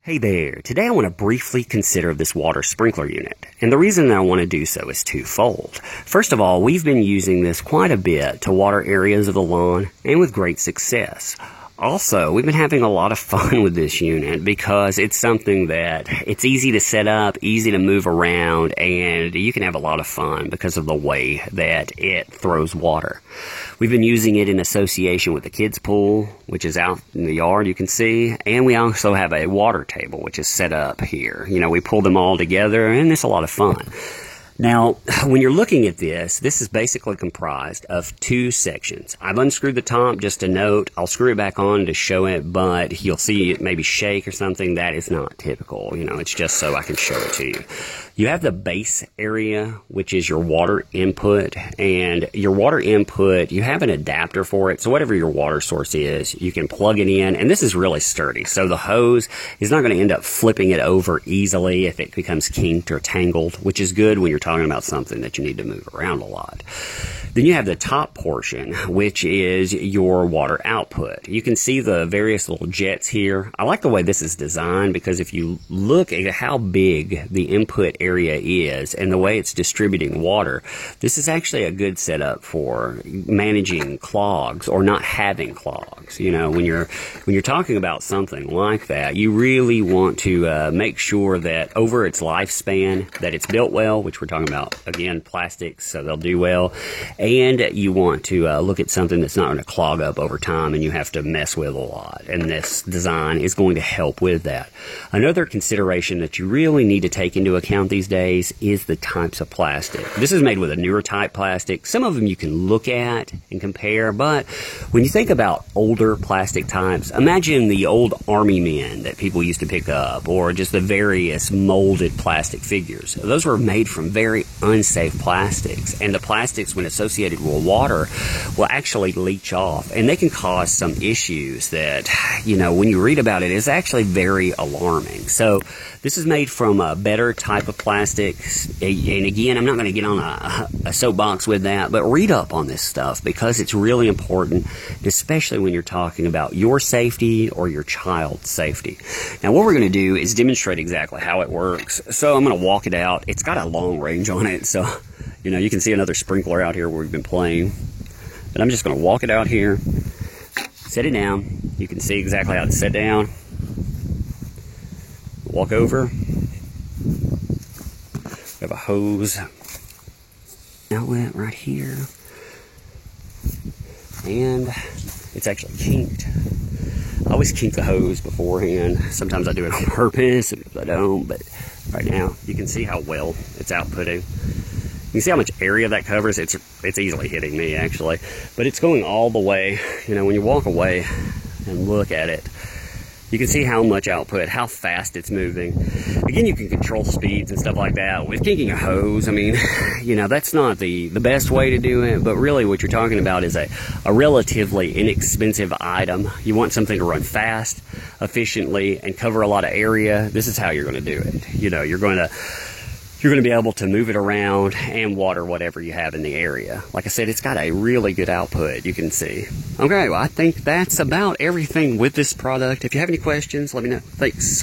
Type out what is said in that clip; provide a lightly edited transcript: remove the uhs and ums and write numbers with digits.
Hey there, today I want to briefly consider this water sprinkler unit, and the reason that I want to do so is twofold. First of all, we've been using this quite a bit to water areas of the lawn, and with great success. Also, we've been having a lot of fun with this unit because it's something that it's easy to set up, easy to move around, and you can have a lot of fun because of the way that it throws water. We've been using it in association with the kids' pool, which is out in the yard, you can see, and we also have a water table, which is set up here. You know, we pull them all together, and it's a lot of fun. Now, when you're looking at this is basically comprised of two sections. I've unscrewed the top just to note. I'll screw it back on to show it, but you'll see it maybe shake or something. That is not typical. You know, it's just so I can show it to you. You have the base area, which is your water input, and your water input, you have an adapter for it. So whatever your water source is, you can plug it in, and this is really sturdy. So the hose is not going to end up flipping it over easily if it becomes kinked or tangled, which is good when you're talking about something that you need to move around a lot. Then you have the top portion, which is your water output. You can see the various little jets here. I like the way this is designed because if you look at how big the input area is and the way it's distributing water, this is actually a good setup for managing clogs or not having clogs. You know, when you're talking about something like that, you really want to make sure that over its lifespan that it's built well, which we're talking about, again, plastics, so they'll do well. And you want to look at something that's not going to clog up over time and you have to mess with a lot. And this design is going to help with that. Another consideration that you really need to take into account these days is the types of plastic. This is made with a newer type plastic. Some of them you can look at and compare, but when you think about older plastic types, imagine the old army men that people used to pick up, or just the various molded plastic figures. Those were made from very unsafe plastics, and the plastics, when associated with water, will actually leach off, and they can cause some issues that, you know, when you read about it, is actually very alarming. So this is made from a better type of plastic, and again, I'm not going to get on a soapbox with that, but read up on this stuff because it's really important, especially when you're talking about your safety or your child's safety. Now, what we're going to do is demonstrate exactly how it works. So I'm going to walk it out. It's got a long range on it, so you know, you can see another sprinkler out here where we've been playing. But I'm just going to walk it out here, set it down. You can see exactly how it's set down. Walk over. We have a hose outlet right here. And it's actually kinked. I always kink the hose beforehand. Sometimes I do it on purpose, sometimes I don't. But right now, you can see how well it's outputting. You can see how much area that covers. It's easily hitting me, actually. But it's going all the way. You know, when you walk away and look at it, you can see how much output, how fast it's moving. Again, you can control speeds and stuff like that. With kinking a hose, I mean, you know, that's not the best way to do it, but really what you're talking about is a relatively inexpensive item. You want something to run fast, efficiently, and cover a lot of area. This is how you're going to do it. You know, you're going to be able to move it around and water whatever you have in the area. Like I said, it's got a really good output, you can see. Okay, well, I think that's about everything with this product. If you have any questions, let me know. Thanks.